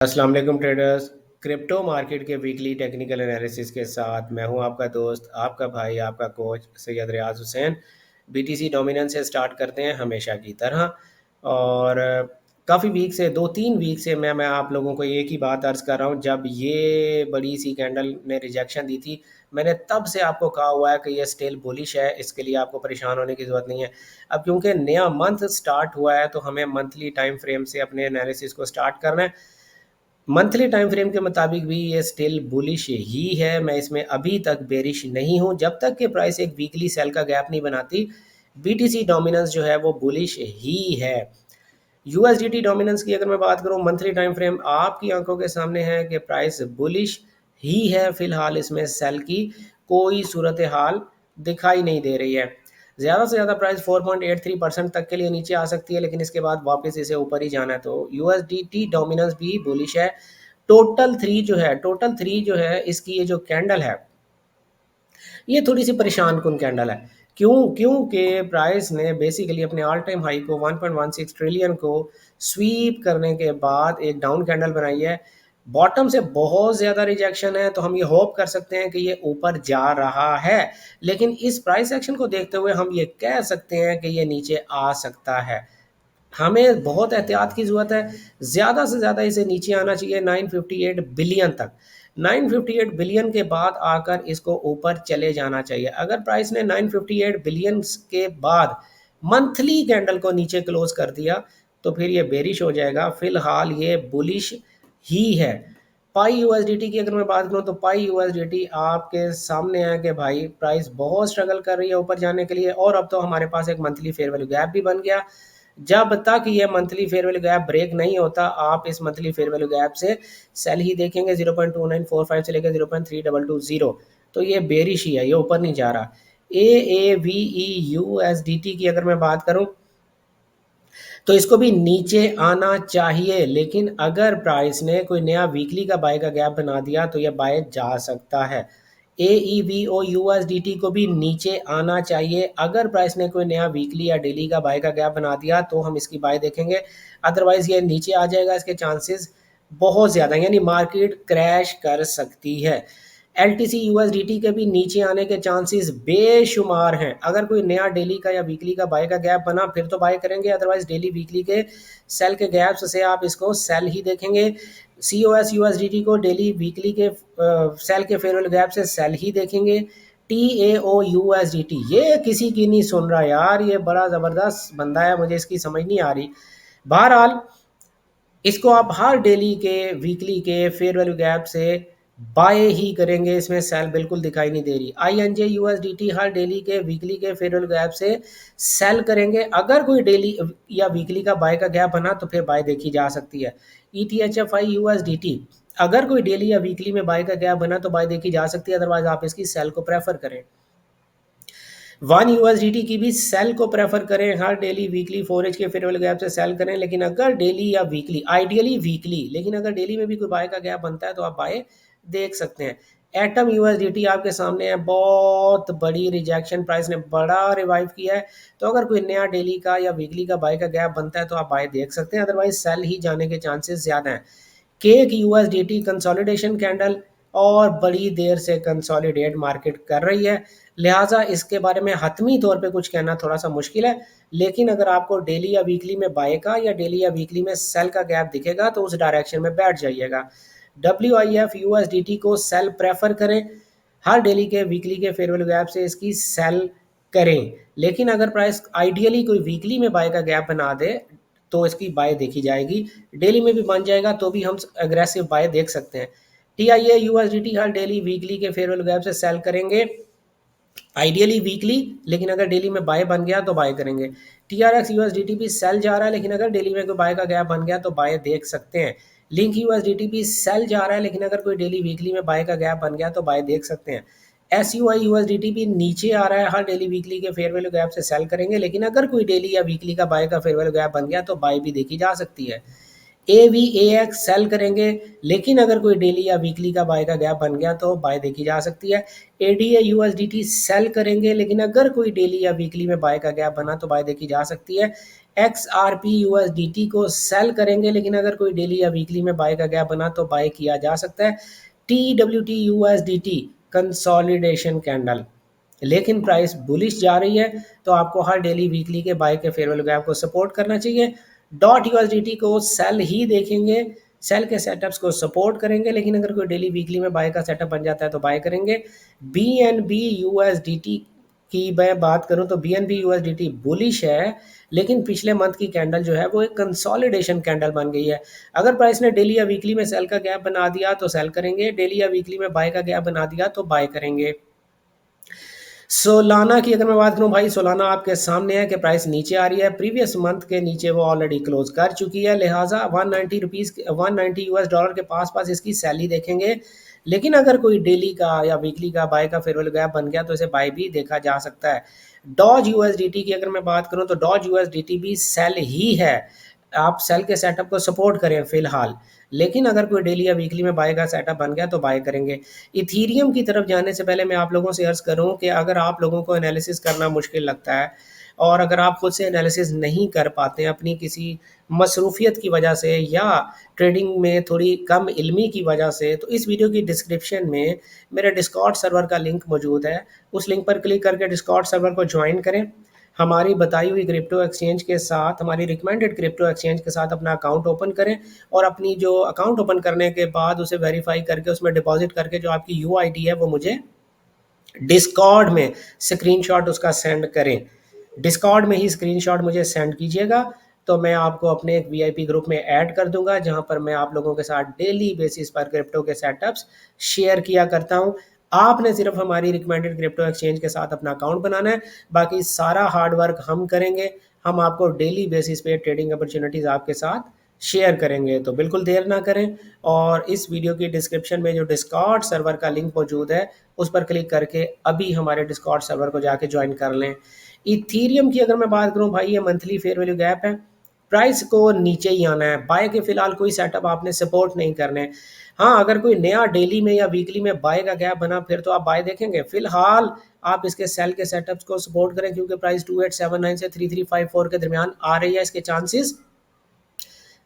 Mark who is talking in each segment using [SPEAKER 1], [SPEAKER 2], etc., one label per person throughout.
[SPEAKER 1] अस्सलाम वालेकुम traders. Crypto market के वीकली टेक्निकल एनालिसिस के साथ मैं हूं आपका दोस्त, आपका भाई, आपका कोच सैयद रियाज हुसैन। बीटीसी डोमिनेंस से स्टार्ट करते हैं हमेशा की तरह। और काफ़ी वीक से 2-3 वीक से मैं आप लोगों को एक ही बात अर्ज़ कर रहा हूं। जब ये बड़ी सी कैंडल ने रिजेक्शन दी थी, मैंने तब से आपको कहा हुआ है कि ये स्टिल बुलिश है, इसके लिए आपको परेशान होने की ज़रूरत नहीं है। अब क्योंकि नया मंथ स्टार्ट हुआ है तो हमें मंथली टाइम फ्रेम से अपने एनालिसिस को स्टार्ट करना है। मंथली टाइम फ्रेम के मुताबिक भी ये स्टिल बुलिश ही है। मैं इसमें अभी तक बेरिश नहीं हूँ। जब तक कि प्राइस एक वीकली सेल का गैप नहीं बनाती, बीटीसी डोमिनेंस जो है वो बुलिश ही है। यूएसडीटी डोमिनेंस की अगर मैं बात करूँ, मंथली टाइम फ्रेम आपकी आंखों के सामने है कि प्राइस बुलिश ही है। फिलहाल इसमें सेल की कोई सूरत हाल दिखाई नहीं दे रही है। ज़्यादा से ज़्यादा प्राइस 4.83% तक के लिए नीचे आ सकती है, लेकिन इसके बाद वापस इसे ऊपर ही जाना है। तो यूएसडीटी डोमिनेंस भी बुलिश है। टोटल थ्री जो है इसकी ये जो कैंडल है, ये थोड़ी सी परेशान कुन कैंडल है। क्योंकि प्राइस ने बेसिकली अपने ऑल टाइम हाई को 1.16 ट्रिलियन को स्वीप करने के बाद एक डाउन कैंडल बनाई है। बॉटम से बहुत ज़्यादा रिजेक्शन है, तो हम ये होप कर सकते हैं कि ये ऊपर जा रहा है। लेकिन इस प्राइस एक्शन को देखते हुए हम ये कह सकते हैं कि ये नीचे आ सकता है। हमें बहुत एहतियात की ज़रूरत है। ज़्यादा से ज़्यादा इसे नीचे आना चाहिए 958 बिलियन तक। 958 बिलियन के बाद आकर इसको ऊपर चले जाना चाहिए। अगर प्राइस ने 958 बिलियन के बाद मंथली कैंडल को नीचे क्लोज कर दिया तो फिर ये बेरिश हो जाएगा। फिलहाल ये बुलिश ही है। पाई यूएसडीटी की अगर मैं बात करूं तो पाई यूएसडीटी आपके सामने है कि भाई प्राइस बहुत स्ट्रगल कर रही है ऊपर जाने के लिए, और अब तो हमारे पास एक मंथली फेयर वैल्यू गैप भी बन गया। जब तक ये monthly fair value gap break नहीं होता, आप इस मंथली फेयर वैल्यू गैप से सेल ही देखेंगे 0.2945 से लेकर 0.3220। तो ये बेरिश ही है, ये ऊपर नहीं जा रहा। AAVE-USDT की अगर मैं बात करूं तो इसको भी नीचे आना चाहिए, लेकिन अगर प्राइस ने कोई नया वीकली का बाय का गैप बना दिया तो यह बाय जा सकता है। AEVO USDT को भी नीचे आना चाहिए। अगर प्राइस ने कोई नया वीकली या डेली का बाय का गैप बना दिया तो हम इसकी बाय देखेंगे। अदरवाइज ये नीचे आ जाएगा, इसके चांसेस बहुत ज़्यादा, यानी मार्केट क्रैश कर सकती है। LTC USDT के भी नीचे आने के चांसेस बेशुमार हैं। अगर कोई नया डेली का या वीकली का बाय का गैप बना फिर तो बाय करेंगे, अदरवाइज डेली वीकली के सेल के गैप्स से आप इसको सेल ही देखेंगे। COS USDT को डेली वीकली के सेल के फेयर वैल्यू गैप से सेल ही देखेंगे। TAO USDT ये किसी की नहीं सुन रहा यार, ये बड़ा ज़बरदस्त बंदा है, मुझे इसकी समझ नहीं आ रही। बहरहाल इसको आप हर डेली के वीकली के फेयर वैल्यू गैप से बाय ही करेंगे, इसमें सेल बिल्कुल दिखाई नहीं दे रही। INJ USDT हर डेली के वीकली के फेयर वैल्यू गैप से सेल करेंगे। अगर कोई डेली या वीकली का बाय का गैप बना तो फिर बाय देखी जा सकती है। ETHFI USDT अगर कोई डेली या वीकली में बाय का गैप बना तो बाय देखी जा सकती है, अदरवाइज आप इसकी सेल को प्रेफर करें। 1 USDT की भी सेल को प्रेफर करें, हर डेली वीकली 4H के फेयर वैल्यू गैप से सेल करें। लेकिन अगर डेली या वीकली, आइडियली वीकली, लेकिन अगर डेली में भी कोई बाय का गैप बनता है तो आप बाय देख सकते हैं। एटम USDT आपके सामने है, बहुत बड़ी रिजेक्शन, प्राइस ने बड़ा रिवाइव किया है। तो अगर कोई नया डेली का या वीकली का बाय का गैप बनता है तो आप बाय देख सकते हैं, अदरवाइज सेल ही जाने के चांसेस ज़्यादा हैं। केक USDT कंसोलिडेशन कैंडल और बड़ी देर से कंसोलिडेट मार्केट कर रही है, लिहाजा इसके बारे में हतमी तौर पे कुछ कहना थोड़ा सा मुश्किल है। लेकिन अगर आपको डेली या वीकली में बाय का या डेली या वीकली में सेल का गैप दिखेगा तो उस डायरेक्शन में बैठ जाइएगा। WIF USDT को सेल प्रेफर करें, हर डेली के वीकली के फेयर वैल्यू गैप से इसकी सेल करें। लेकिन अगर प्राइस आइडियली कोई वीकली में बाय का गैप बना दे तो इसकी बाय देखी जाएगी। डेली में भी बन जाएगा तो भी हम एग्रेसिव बाय देख सकते हैं। TIA USDT हर डेली वीकली के फेयर वैल्यू गैप से सेल करेंगे, आइडियली वीकली, लेकिन अगर डेली में बाय बन गया तो बाय करेंगे। TRX USDT भी सेल जा रहा है, लेकिन अगर डेली में कोई बाय का गैप बन गया तो बाय देख सकते हैं। लिंक USDT भी सेल जा रहा है, लेकिन अगर कोई डेली वीकली में बाय का गैप बन गया तो बाय देख सकते हैं। SUI USDT भी नीचे आ रहा है, हर डेली वीकली के फेयर वैल्यू गैप से सेल करेंगे, लेकिन अगर कोई डेली या वीकली का बाय का फेयर वैल्यू गैप बन गया तो बाय भी देखी जा सकती है। AVAX सेल करेंगे, लेकिन अगर कोई डेली या वीकली का बाय का गैप बन गया तो बाय देखी जा सकती है। ADA USDT सेल करेंगे, लेकिन अगर कोई डेली या वीकली में बाय का गैप बना तो बाय देखी जा सकती है। XRP USDT को सेल करेंगे, लेकिन अगर कोई डेली या वीकली में बाय का गैप बना तो बाय किया जा सकता है। TWT USDT कंसोलिडेशन कैंडल, लेकिन प्राइस बुलिश जा रही है, तो आपको हर डेली वीकली के बाय के फेयर वैल्यू गैप को सपोर्ट करना चाहिए। डॉट यूएसडीटी को सेल ही देखेंगे, सेल के सेटअप्स को सपोर्ट करेंगे, लेकिन अगर कोई डेली वीकली में बाय का सेटअप बन जाता है तो बाय करेंगे। BNB USDT की मैं बात करूं तो BNB USDT बुलिश है, लेकिन पिछले मंथ की कैंडल जो है वो एक कंसोलिडेशन कैंडल बन गई है। अगर प्राइस ने डेली या वीकली में सेल का गैप बना दिया तो सेल करेंगे, डेली या वीकली में बाय का गैप बना दिया तो बाय करेंगे। सोलाना की अगर मैं बात करूं भाई, सोलाना आपके सामने है कि प्राइस नीचे आ रही है, प्रीवियस मंथ के नीचे वो ऑलरेडी क्लोज कर चुकी है, लिहाजा 190 रुपीज़, 190 US डॉलर के पास पास इसकी सैली देखेंगे। लेकिन अगर कोई डेली का या वीकली का बाय का फेयर वैल्यू गैप बन गया तो इसे बाय भी देखा जा सकता है। डॉज यूएसडीटी की अगर मैं बात करूं तो डॉज यूएसडीटी भी सेल ही है, आप सेल के सेटअप को सपोर्ट करें फिलहाल, लेकिन अगर कोई डेली या वीकली में बाय का सेटअप बन गया तो बाय करेंगे। इथीरियम की तरफ जाने से पहले मैं आप लोगों से अर्ज़ करूं कि अगर आप लोगों को एनालिसिस करना मुश्किल लगता है और अगर आप खुद से एनालिसिस नहीं कर पाते हैं अपनी किसी मसरूफियत की वजह से या ट्रेडिंग में थोड़ी कम इल्मी की वजह से, तो इस वीडियो की डिस्क्रिप्शन में मेरे डिस्कॉर्ड सर्वर का लिंक मौजूद है, उस लिंक पर क्लिक करके डिस्कॉर्ड सर्वर को ज्वाइन करें। हमारी बताई हुई क्रिप्टो एक्सचेंज के साथ, हमारी रिकमेंडेड क्रिप्टो एक्सचेंज के साथ अपना अकाउंट ओपन करें और अपनी जो अकाउंट ओपन करने के बाद उसे वेरीफाई करके उसमें डिपॉजिट करके जो आपकी यूआईडी है वो मुझे डिस्कॉर्ड में स्क्रीनशॉट उसका सेंड करें। डिस्कॉर्ड में ही स्क्रीनशॉट मुझे सेंड कीजिएगा, तो मैं आपको अपने एक वीआईपी ग्रुप में ऐड कर दूंगा, जहां पर मैं आप लोगों के साथ डेली बेसिस पर क्रिप्टो के सेटअप्स शेयर किया करता हूं। आपने सिर्फ हमारी रिकमेंडेड क्रिप्टो एक्सचेंज के साथ अपना अकाउंट बनाना है, बाकी सारा हार्ड वर्क हम करेंगे। हम आपको डेली बेसिस पे ट्रेडिंग अपॉर्चुनिटीज़ आपके साथ शेयर करेंगे, तो बिल्कुल देर ना करें और इस वीडियो की डिस्क्रिप्शन में जो डिस्कॉर्ड सर्वर का लिंक मौजूद है उस पर क्लिक करके अभी हमारे डिस्कॉर्ड सर्वर को जाके ज्वाइन कर लें। इथीरियम की अगर मैं बात करूं भाई, ये मंथली फेयर वैल्यू गैप है, प्राइस को नीचे ही आना है, बाय के फिलहाल कोई सेटअप आपने सपोर्ट नहीं करने। हाँ, अगर कोई नया डेली में या वीकली में बाय का गैप बना फिर तो आप बाय देखेंगे, फिलहाल आप इसके सेल के सेटअप्स को सपोर्ट करें, क्योंकि प्राइस 2879 से 3354 के दरमियान आ रही है, इसके चांसेस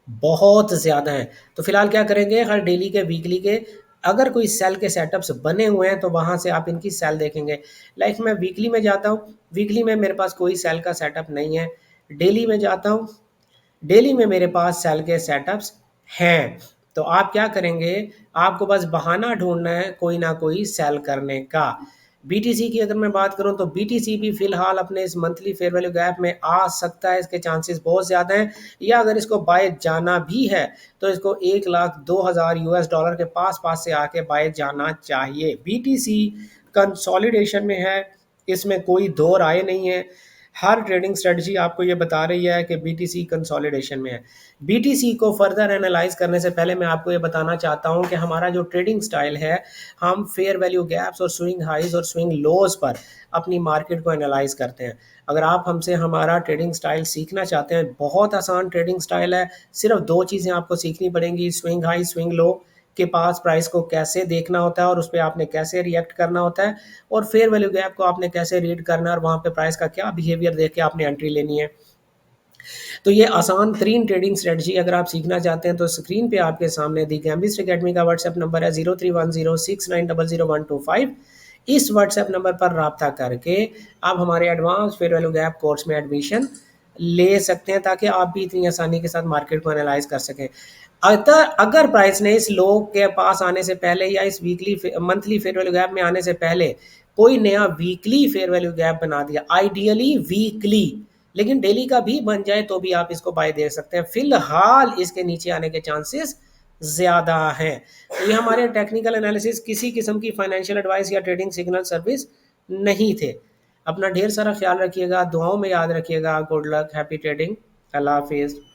[SPEAKER 1] बहुत ज़्यादा हैं। तो फिलहाल क्या करेंगे, हर डेली के वीकली के अगर कोई सेल के सेटअप्स बने हुए हैं तो वहाँ से आप इनकी सेल देखेंगे। लाइक मैं वीकली में जाता हूँ, वीकली में मेरे पास कोई सेल का सेटअप नहीं है। डेली में जाता हूँ, डेली में मेरे पास सेल के सेटअप्स हैं। तो आप क्या करेंगे, आपको बस बहाना ढूंढना है कोई ना कोई सेल करने का। बीटीसी की अगर मैं बात करूं तो बीटीसी भी फिलहाल अपने इस मंथली फेयर वैल्यू गैप में आ सकता है, इसके चांसेस बहुत ज़्यादा हैं। या अगर इसको बाय जाना भी है तो इसको 1,02,000 US डॉलर के पास पास से आके बाय जाना चाहिए। बीटीसी कंसोलिडेशन में है, इसमें कोई दो राय नहीं है। हर ट्रेडिंग स्ट्रेटजी आपको ये बता रही है कि बीटीसी कंसोलिडेशन में है। बीटीसी को फर्दर एनालाइज करने से पहले मैं आपको ये बताना चाहता हूँ कि हमारा जो ट्रेडिंग स्टाइल है, हम फेयर वैल्यू गैप्स और स्विंग हाइज और स्विंग लोज पर अपनी मार्केट को एनालाइज करते हैं। अगर आप हमसे हमारा ट्रेडिंग स्टाइल सीखना चाहते हैं, बहुत आसान ट्रेडिंग स्टाइल है, सिर्फ दो चीज़ें आपको सीखनी पड़ेंगी, स्विंग हाई स्विंग लो के पास प्राइस को कैसे देखना होता है और उस पर आपने कैसे रिएक्ट करना होता है, और फेयर वैल्यू गैप को आपने कैसे रीड करना है और वहाँ पे प्राइस का क्या बिहेवियर देख के आपने एंट्री लेनी है। तो ये आसान तरीन ट्रेडिंग स्ट्रेटजी अगर आप सीखना चाहते हैं तो स्क्रीन पे आपके सामने दी गैम्बिस्ट एकेडमी का व्हाट्सएप नंबर है 031069000125। इस व्हाट्सएप नंबर पर रब्ता करके आप हमारे advance fair value gap course में एडमिशन ले सकते हैं, ताकि आप भी इतनी आसानी के साथ मार्केट को एनालाइज कर सकें। अगर प्राइस ने इस लो के पास आने से पहले या इस weekly monthly fair value gap में आने से पहले कोई नया वीकली फेयर वैल्यू गैप बना दिया, आइडियली वीकली, लेकिन डेली का भी बन जाए तो भी आप इसको बाय दे सकते हैं। फिलहाल इसके नीचे आने के चांसेस ज़्यादा हैं। तो ये हमारे टेक्निकल एनालिसिस किसी किस्म की फाइनेंशियल एडवाइस या ट्रेडिंग सिग्नल सर्विस नहीं थे। अपना ढेर सारा ख्याल रखिएगा, दुआओं में याद रखिएगा। गुड लक, हैप्पी ट्रेडिंग, अल्लाह हाफिज़।